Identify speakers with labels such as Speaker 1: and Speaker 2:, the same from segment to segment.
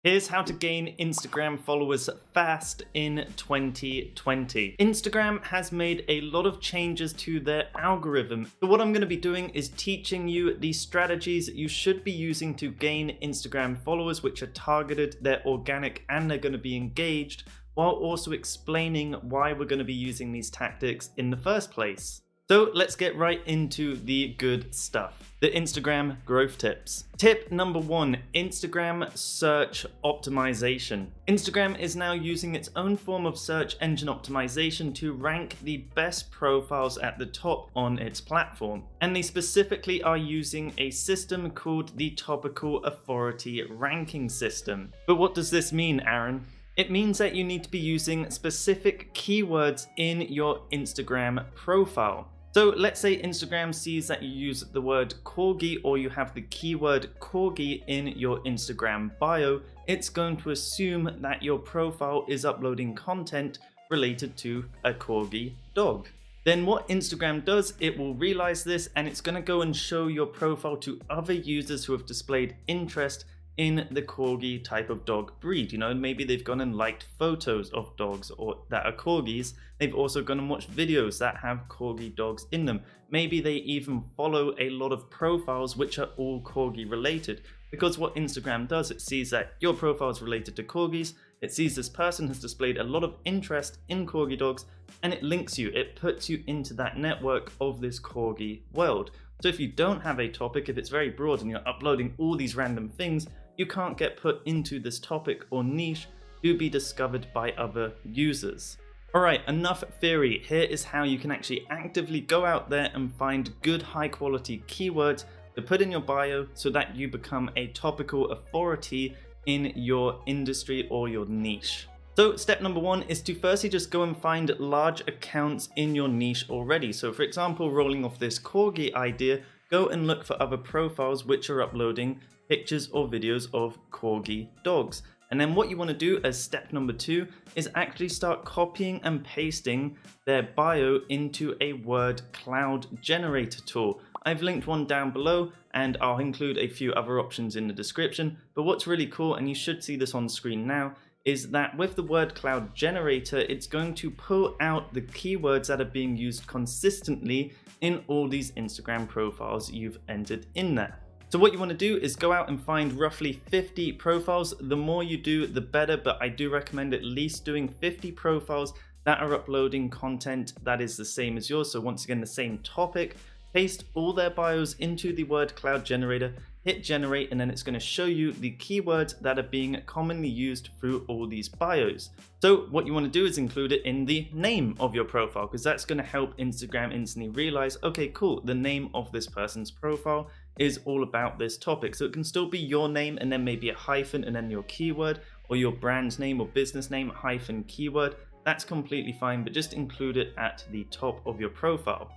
Speaker 1: Here's how to gain Instagram followers fast in 2020. Instagram has made a lot of changes to their algorithm. So what I'm going to be doing is teaching you the strategies that you should be using to gain Instagram followers, which are targeted, they're organic, and they're going to be engaged, while also explaining why we're going to be using these tactics in the first place. So let's get right into the good stuff. The Instagram growth tips. Tip number 1, Instagram search optimization. Instagram is now using its own form of search engine optimization to rank the best profiles at the top on its platform. And they specifically are using a system called the Topical Authority Ranking System. But what does this mean, Aaron? It means that you need to be using specific keywords in your Instagram profile. So let's say Instagram sees that you use the word corgi or you have the keyword corgi in your Instagram bio. It's going to assume that your profile is uploading content related to a corgi dog. Then what Instagram does, it will realize this and it's going to go and show your profile to other users who have displayed interest in the corgi type of dog breed. You know, maybe they've gone and liked photos of dogs or that are corgis. They've also gone and watched videos that have corgi dogs in them. Maybe they even follow a lot of profiles which are all corgi related. Because what Instagram does, it sees that your profile is related to corgis, it sees this person has displayed a lot of interest in corgi dogs, and it links you, it puts you into that network of this corgi world. So if you don't have a topic, if it's very broad and you're uploading all these random things, you can't get put into this topic or niche to be discovered by other users. Alright, enough theory. Here is how you can actually actively go out there and find good high quality keywords to put in your bio so that you become a topical authority in your industry or your niche. So step number 1 is to firstly just go and find large accounts in your niche already. So for example, rolling off this corgi idea, go and look for other profiles which are uploading pictures or videos of corgi dogs. And then what you want to do as step number 2 is actually start copying and pasting their bio into a word cloud generator tool. I've linked one down below and I'll include a few other options in the description. But what's really cool, and you should see this on screen now, is that with the word cloud generator, it's going to pull out the keywords that are being used consistently in all these Instagram profiles you've entered in there. So what you want to do is go out and find roughly 50 profiles. The more you do, the better, but I do recommend at least doing 50 profiles that are uploading content that is the same as yours. So once again, the same topic, paste all their bios into the word cloud generator, hit generate, and then it's going to show you the keywords that are being commonly used through all these bios. So what you want to do is include it in the name of your profile, because that's going to help Instagram instantly realize, okay, cool, the name of this person's profile is all about this topic. So it can still be your name and then maybe a hyphen and then your keyword, or your brand name or business name hyphen keyword. That's completely fine, but just include it at the top of your profile.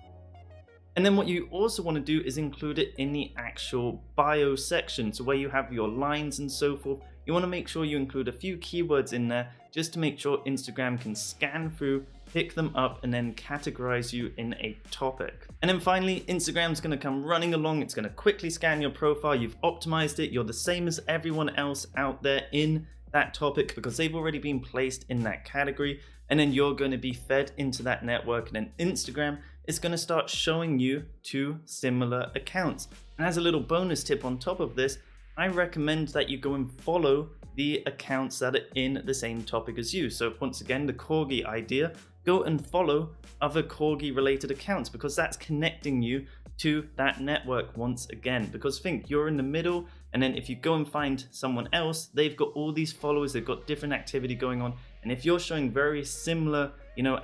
Speaker 1: And then what you also want to do is include it in the actual bio section. So where you have your lines and so forth, you want to make sure you include a few keywords in there just to make sure Instagram can scan through, pick them up, and then categorize you in a topic. And then finally, Instagram's going to come running along. It's going to quickly scan your profile. You've optimized it. You're the same as everyone else out there in that topic because they've already been placed in that category. And then you're going to be fed into that network, and then Instagram is going to start showing you to similar accounts. And as a little bonus tip on top of this, I recommend that you go and follow the accounts that are in the same topic as you. So once again, the corgi idea, go and follow other corgi related accounts because that's connecting you to that network once again. Because think, you're in the middle, and then if you go and find someone else, they've got all these followers, they've got different activity going on. And if you're showing very similar,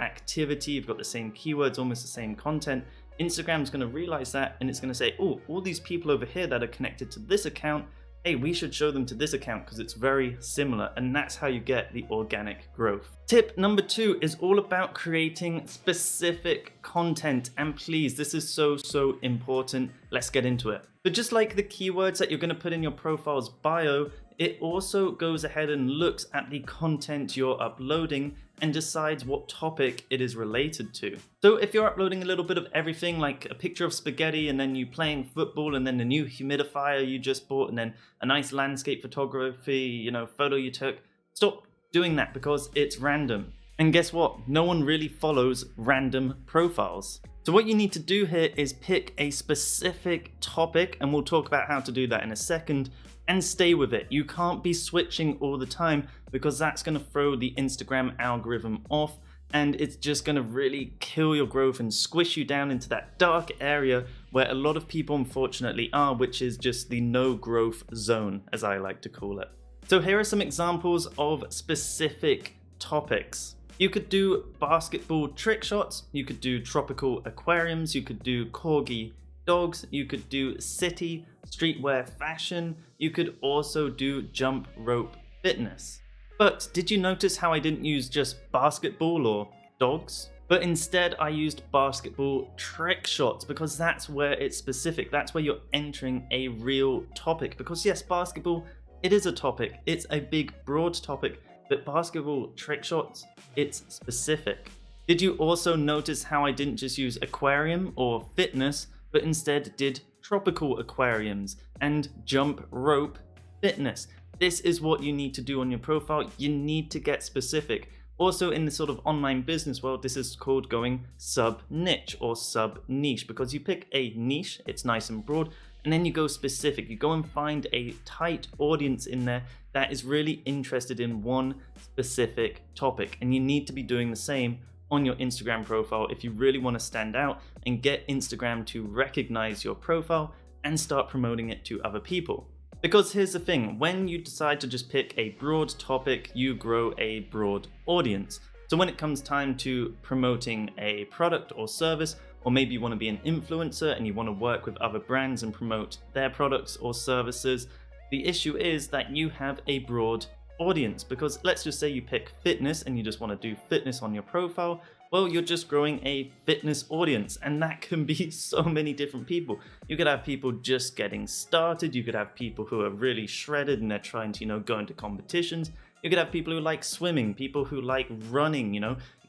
Speaker 1: activity, you've got the same keywords, almost the same content, Instagram's going to realize that and it's going to say, oh, all these people over here that are connected to this account, hey, we should show them to this account because it's very similar. And that's how you get the organic growth. Tip number 2 is all about creating specific content. And please, this is so important. Let's get into it. But just like the keywords that you're going to put in your profile's bio, it also goes ahead and looks at the content you're uploading and decides what topic it is related to. So if you're uploading a little bit of everything, like a picture of spaghetti and then you playing football and then a new humidifier you just bought and then a nice landscape photography, photo you took, stop doing that because it's random. And guess what? No one really follows random profiles. So what you need to do here is pick a specific topic, and we'll talk about how to do that in a second, and stay with it. You can't be switching all the time because that's going to throw the Instagram algorithm off, and it's just going to really kill your growth and squish you down into that dark area where a lot of people unfortunately are, which is just the no growth zone, as I like to call it. So here are some examples of specific topics. You could do basketball trick shots, you could do tropical aquariums, you could do corgi dogs, you could do city, streetwear fashion, you could also do jump rope fitness. But did you notice how I didn't use just basketball or dogs? But instead I used basketball trick shots because that's where it's specific, that's where you're entering a real topic. Because yes, basketball, it is a topic, it's a big broad topic, but basketball trick shots, it's specific. Did you also notice how I didn't just use aquarium or fitness, but instead did tropical aquariums and jump rope fitness? This is what you need to do on your profile. You need to get specific. Also in the sort of online business world, this is called going sub-niche or sub-niche, because you pick a niche, it's nice and broad, and then you go specific. You go and find a tight audience in there that is really interested in one specific topic. And you need to be doing the same on your Instagram profile if you really want to stand out and get Instagram to recognize your profile and start promoting it to other people. Because here's the thing, when you decide to just pick a broad topic, you grow a broad audience. So when it comes time to promoting a product or service, or maybe you want to be an influencer and you want to work with other brands and promote their products or services, the issue is that you have a broad audience. Because let's just say you pick fitness and you just want to do fitness on your profile, well, you're just growing a fitness audience, and that can be so many different people. You could have people just getting started, you could have people who are really shredded and they're trying to, go into competitions. You could have people who like swimming, people who like running, you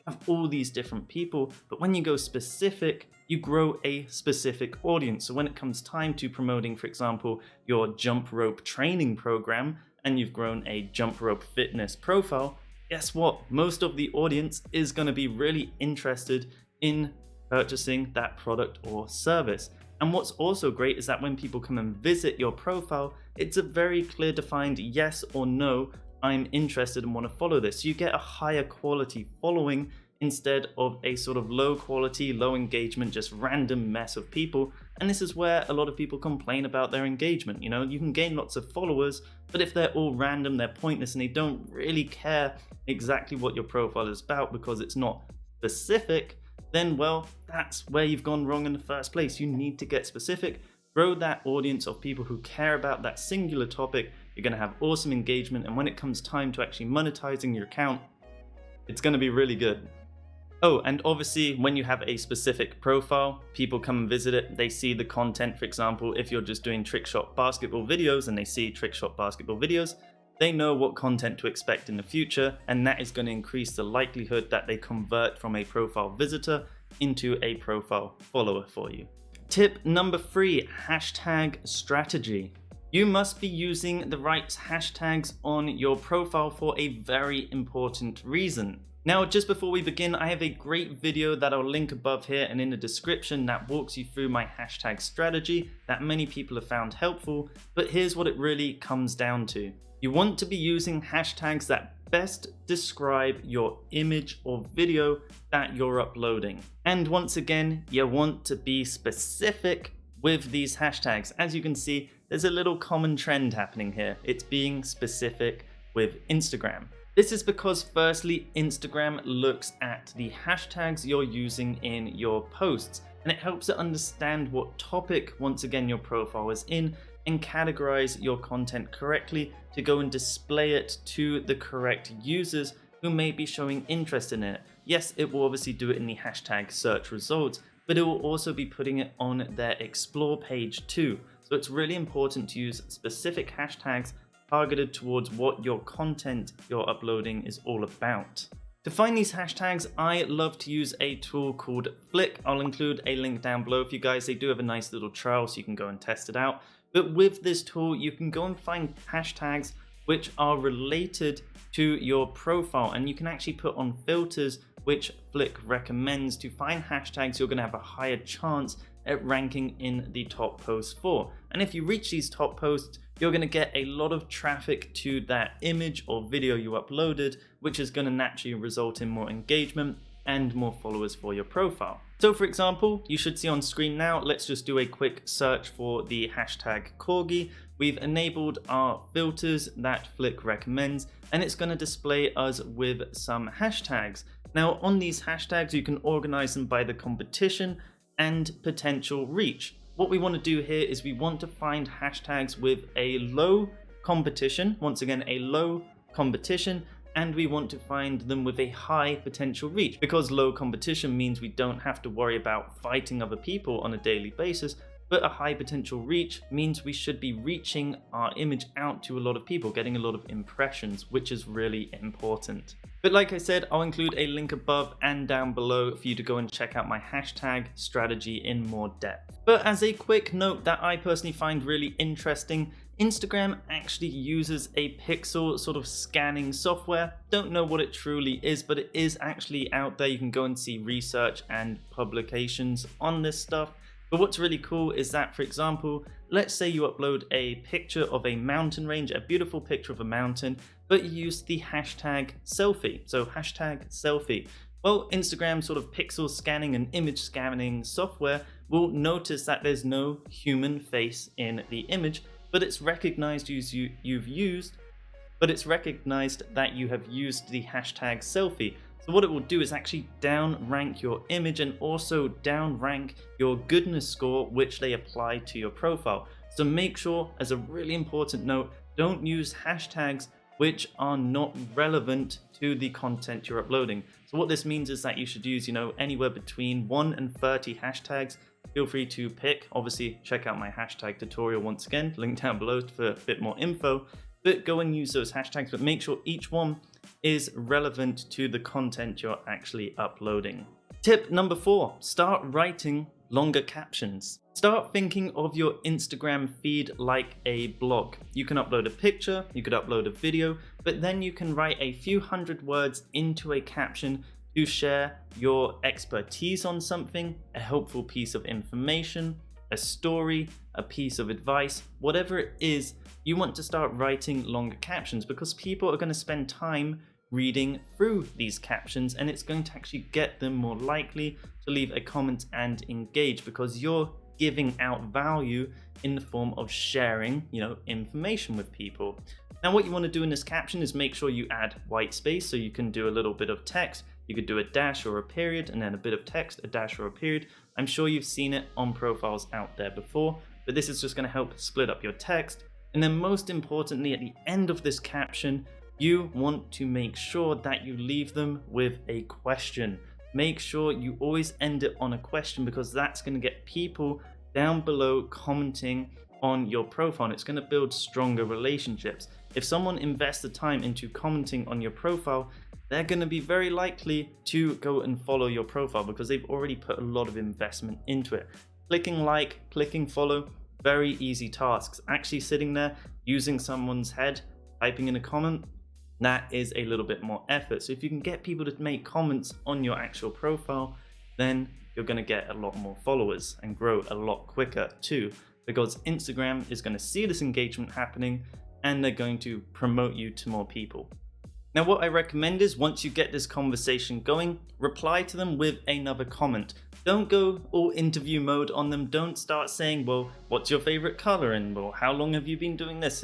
Speaker 1: have all these different people. But when you go specific, you grow a specific audience. So when it comes time to promoting, for example, your jump rope training program, and you've grown a jump rope fitness profile, guess what? Most of the audience is going to be really interested in purchasing that product or service. And what's also great is that when people come and visit your profile, it's a very clear defined yes or no, I'm interested and want to follow this. You get a higher quality following instead of a sort of low quality, low engagement, just random mess of people. And this is where a lot of people complain about their engagement. You can gain lots of followers, but if they're all random, they're pointless, and they don't really care exactly what your profile is about because it's not specific, then well, that's where you've gone wrong in the first place. You need to get specific, grow that audience of people who care about that singular topic. You're going to have awesome engagement, and when it comes time to actually monetizing your account, it's going to be really good. Oh, and obviously when you have a specific profile, people come and visit it, they see the content. For example, if you're just doing trick shot basketball videos and they see trick shot basketball videos, they know what content to expect in the future, and that is going to increase the likelihood that they convert from a profile visitor into a profile follower for you. Tip number 3, hashtag strategy. You must be using the right hashtags on your profile for a very important reason. Now, just before we begin, I have a great video that I'll link above here and in the description that walks you through my hashtag strategy that many people have found helpful, but here's what it really comes down to. You want to be using hashtags that best describe your image or video that you're uploading. And once again, you want to be specific with these hashtags. As you can see, there's a little common trend happening here. It's being specific with Instagram. This is because firstly, Instagram looks at the hashtags you're using in your posts, and it helps it understand what topic, once again, your profile is in, and categorize your content correctly to go and display it to the correct users who may be showing interest in it. Yes, it will obviously do it in the hashtag search results, but it will also be putting it on their explore page too. So it's really important to use specific hashtags targeted towards what your content you're uploading is all about. To find these hashtags, I love to use a tool called Flick. I'll include a link down below for you guys. They do have a nice little trial so you can go and test it out. But with this tool, you can go and find hashtags which are related to your profile, and you can actually put on filters which Flick recommends to find hashtags you're going to have a higher chance at ranking in the top posts for. And if you reach these top posts, you're going to get a lot of traffic to that image or video you uploaded, which is going to naturally result in more engagement and more followers for your profile. So for example, you should see on screen now, let's just do a quick search for the hashtag corgi. We've enabled our filters that Flick recommends, and it's going to display us with some hashtags. Now on these hashtags, you can organize them by the competition and potential reach. What we want to do here is we want to find hashtags with a low competition, once again, a low competition, and we want to find them with a high potential reach, because low competition means we don't have to worry about fighting other people on a daily basis, but a high potential reach means we should be reaching our image out to a lot of people, getting a lot of impressions, which is really important. But like I said, I'll include a link above and down below for you to go and check out my hashtag strategy in more depth. But as a quick note that I personally find really interesting, Instagram actually uses a pixel sort of scanning software. Don't know what it truly is, but it is actually out there. You can go and see research and publications on this stuff. But what's really cool is that, for example, let's say you upload a picture of a mountain range, a beautiful picture of a mountain, but you use the hashtag selfie. So hashtag selfie. Well, Instagram sort of pixel scanning and image scanning software will notice that there's no human face in the image, but it's recognized you've used that you have used the hashtag selfie. So what it will do is actually down rank your image and also down rank your goodness score, which they apply to your profile. So make sure, as a really important note, don't use hashtags which are not relevant to the content you're uploading. So what this means is that you should use, anywhere between 1 and 30 hashtags. Feel free to pick. Obviously, check out my hashtag tutorial once again, link down below for a bit more info. But go and use those hashtags, but make sure each one is relevant to the content you're actually uploading. Tip number 4, start writing longer captions. Start thinking of your Instagram feed like a blog. You can upload a picture, you could upload a video, but then you can write a few hundred words into a caption to share your expertise on something, a helpful piece of information, a story, a piece of advice, whatever it is. You want to start writing longer captions because people are going to spend time reading through these captions, and it's going to actually get them more likely to leave a comment and engage because you're giving out value in the form of sharing, information with people. Now, what you want to do in this caption is make sure you add white space, so you can do a little bit of text. You could do a dash or a period, and then a bit of text, a dash or a period. I'm sure you've seen it on profiles out there before, but this is just going to help split up your text. And then most importantly, at the end of this caption, you want to make sure that you leave them with a question. Make sure you always end it on a question because that's going to get people down below commenting on your profile, and it's going to build stronger relationships. If someone invests the time into commenting on your profile, they're going to be very likely to go and follow your profile because they've already put a lot of investment into it. Clicking like, clicking follow, very easy tasks. Actually sitting there, using someone's head, typing in a comment, that is a little bit more effort. So if you can get people to make comments on your actual profile, then you're going to get a lot more followers and grow a lot quicker too, because Instagram is going to see this engagement happening and they're going to promote you to more people. Now, what I recommend is once you get this conversation going, reply to them with another comment. Don't go all interview mode on them. Don't start saying, well, what's your favorite color? And well, how long have you been doing this?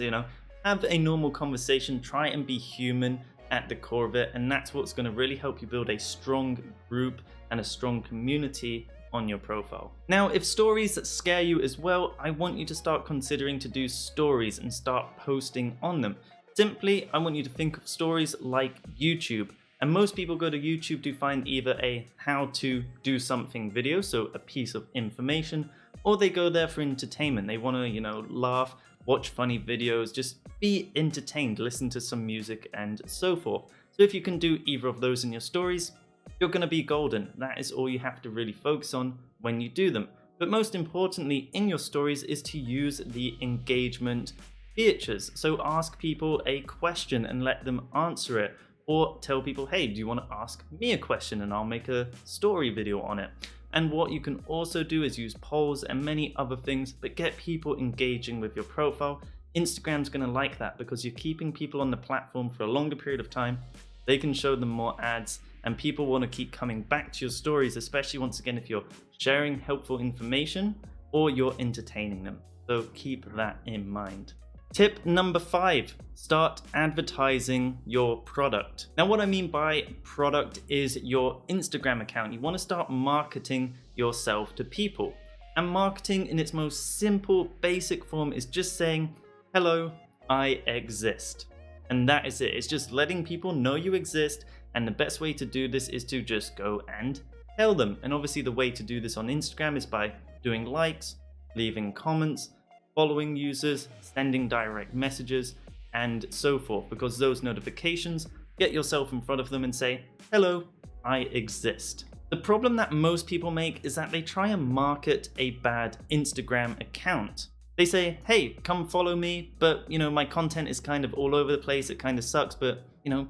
Speaker 1: Have a normal conversation, try and be human at the core of it. And that's what's going to really help you build a strong group and a strong community on your profile. Now, if stories scare you as well, I want you to start considering to do stories and start posting on them. Simply, I want you to think of stories like YouTube. And most people go to YouTube to find either a how to do something video, so a piece of information, or they go there for entertainment. They want to, laugh, watch funny videos, just be entertained, listen to some music and so forth. So if you can do either of those in your stories, you're going to be golden. That is all you have to really focus on when you do them. But most importantly in your stories is to use the engagement features. So ask people a question and let them answer it. Or tell people, hey, do you want to ask me a question and I'll make a story video on it. And what you can also do is use polls and many other things, but get people engaging with your profile. Instagram's going to like that because you're keeping people on the platform for a longer period of time. They can show them more ads and people want to keep coming back to your stories, especially once again if you're sharing helpful information or you're entertaining them. So keep that in mind. Tip number 5, start advertising your product. Now what I mean by product is your Instagram account. You want to start marketing yourself to people. And marketing in its most simple, basic form is just saying, hello, I exist. And that is it. It's just letting people know you exist. And the best way to do this is to just go and tell them. And obviously the way to do this on Instagram is by doing likes, leaving comments, following users, sending direct messages, and so forth, because those notifications get yourself in front of them and say, hello, I exist. The problem that most people make is that they try and market a bad Instagram account. They say, hey, come follow me, but my content is kind of all over the place, it kind of sucks, but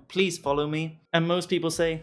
Speaker 1: please follow me. And most people say,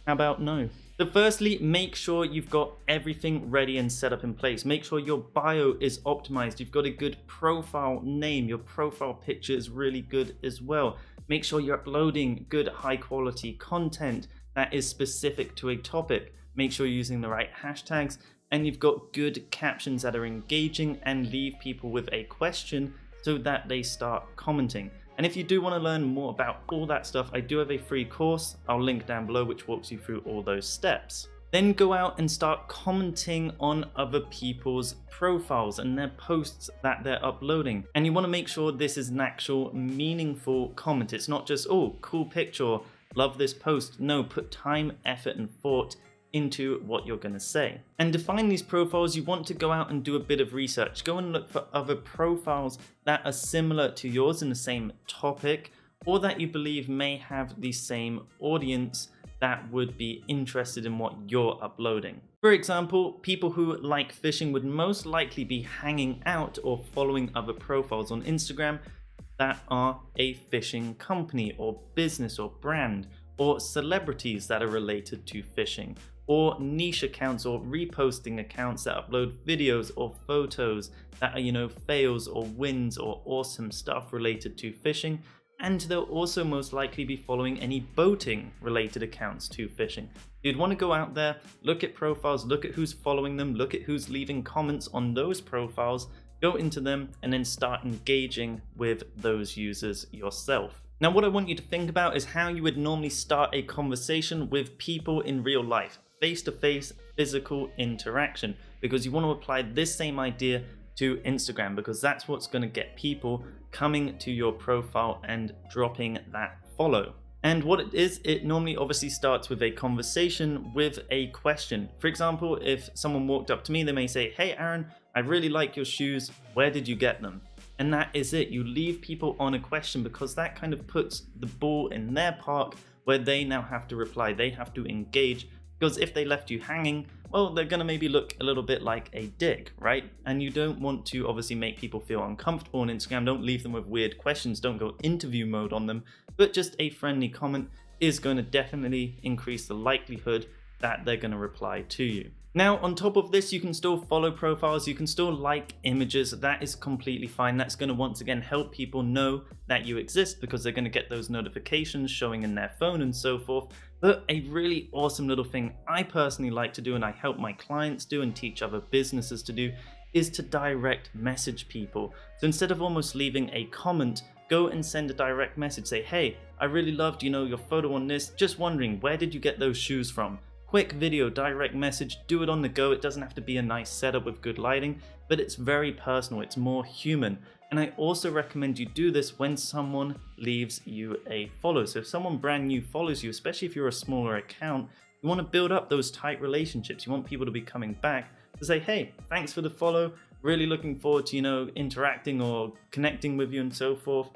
Speaker 1: how about no? So firstly, make sure you've got everything ready and set up in place. Make sure your bio is optimized. You've got a good profile name. Your profile picture is really good as well. Make sure you're uploading good high quality content that is specific to a topic. Make sure you're using the right hashtags and you've got good captions that are engaging and leave people with a question so that they start commenting. And if you do want to learn more about all that stuff, I do have a free course, I'll link down below, which walks you through all those steps. Then go out and start commenting on other people's profiles and their posts that they're uploading. And you want to make sure this is an actual meaningful comment. It's not just, oh, cool picture, love this post. No, put time, effort, and thought into what you're going to say. And to find these profiles, you want to go out and do a bit of research. Go and look for other profiles that are similar to yours in the same topic, or that you believe may have the same audience that would be interested in what you're uploading. For example, people who like fishing would most likely be hanging out or following other profiles on Instagram that are a fishing company or business or brand, or celebrities that are related to fishing, or niche accounts or reposting accounts that upload videos or photos that are, fails or wins or awesome stuff related to fishing. And they'll also most likely be following any boating related accounts to fishing. You'd want to go out there, look at profiles, look at who's following them, look at who's leaving comments on those profiles, go into them and then start engaging with those users yourself. Now, what I want you to think about is how you would normally start a conversation with people in real life, face-to-face, physical interaction, because you want to apply this same idea to Instagram, because that's what's going to get people coming to your profile and dropping that follow. And what it is, it normally obviously starts with a conversation with a question. For example, if someone walked up to me, they may say, hey Aaron, I really like your shoes, where did you get them? And that is it. You leave people on a question because that kind of puts the ball in their park where they now have to reply. They have to engage, because if they left you hanging, well, they're going to maybe look a little bit like a dick, right? And you don't want to obviously make people feel uncomfortable on Instagram. Don't leave them with weird questions. Don't go interview mode on them. But just a friendly comment is going to definitely increase the likelihood that they're going to reply to you. Now, on top of this, you can still follow profiles, you can still like images. That is completely fine. That's going to once again help people know that you exist, because they're going to get those notifications showing in their phone and so forth. But a really awesome little thing I personally like to do, and I help my clients do and teach other businesses to do, is to direct message people. So instead of almost leaving a comment, go and send a direct message. Say, hey, I really loved, your photo on this. Just wondering, where did you get those shoes from? Quick video, direct message, do it on the go. It doesn't have to be a nice setup with good lighting, but it's very personal, it's more human. And I also recommend you do this when someone leaves you a follow. So if someone brand new follows you, especially if you're a smaller account, you want to build up those tight relationships. You want people to be coming back to say, hey, thanks for the follow, Really looking forward to, interacting or connecting with you and so forth.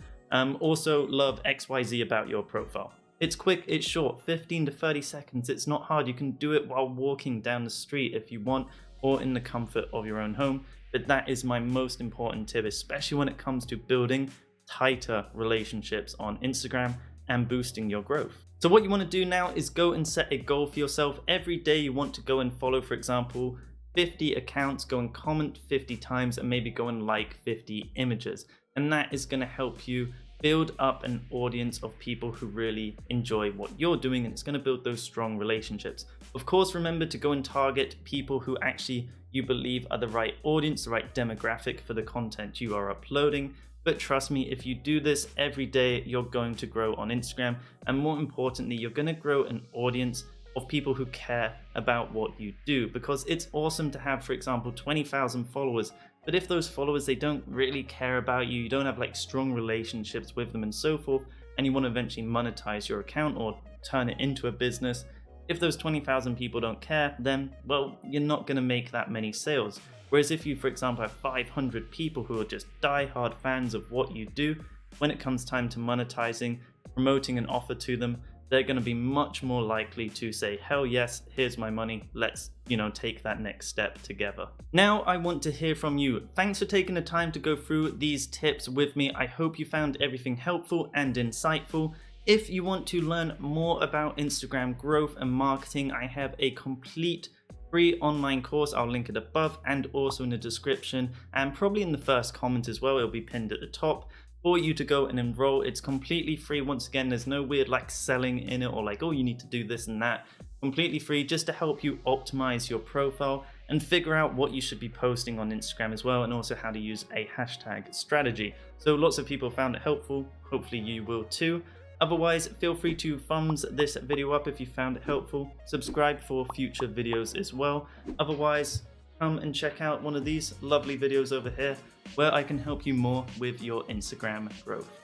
Speaker 1: Also love XYZ about your profile. It's quick, it's short, 15 to 30 seconds. It's not hard. You can do it while walking down the street if you want, or in the comfort of your own home. But that is my most important tip, especially when it comes to building tighter relationships on Instagram and boosting your growth. So what you want to do now is go and set a goal for yourself. Every day you want to go and follow, for example, 50 accounts, go and comment 50 times, and maybe go and like 50 images. And that is going to help you build up an audience of people who really enjoy what you're doing, and it's going to build those strong relationships. Of course, remember to go and target people who actually you believe are the right audience, the right demographic for the content you are uploading. But trust me, if you do this every day, you're going to grow on Instagram, and more importantly, you're going to grow an audience of people who care about what you do, because it's awesome to have, for example, 20,000 followers. But if those followers, they don't really care about you, you don't have like strong relationships with them and so forth, and you want to eventually monetize your account or turn it into a business, if those 20,000 people don't care, then, well, you're not going to make that many sales. Whereas if you, for example, have 500 people who are just die-hard fans of what you do, when it comes time to monetizing, promoting an offer to them, they're going to be much more likely to say, hell yes, here's my money, let's, take that next step together. Now I want to hear from you. Thanks for taking the time to go through these tips with me. I hope you found everything helpful and insightful. If you want to learn more about Instagram growth and marketing, I have a complete free online course. I'll link it above and also in the description, and probably in the first comment as well. It'll be pinned at the top for you to go and enroll. It's completely free. Once again, there's no weird like selling in it or like, oh, you need to do this and that. Completely free, just to help you optimize your profile and figure out what you should be posting on Instagram as well, and also how to use a hashtag strategy. So lots of people found it helpful. Hopefully you will too. Otherwise, feel free to thumbs this video up if you found it helpful. Subscribe for future videos as well. Otherwise, come and check out one of these lovely videos over here where I can help you more with your Instagram growth.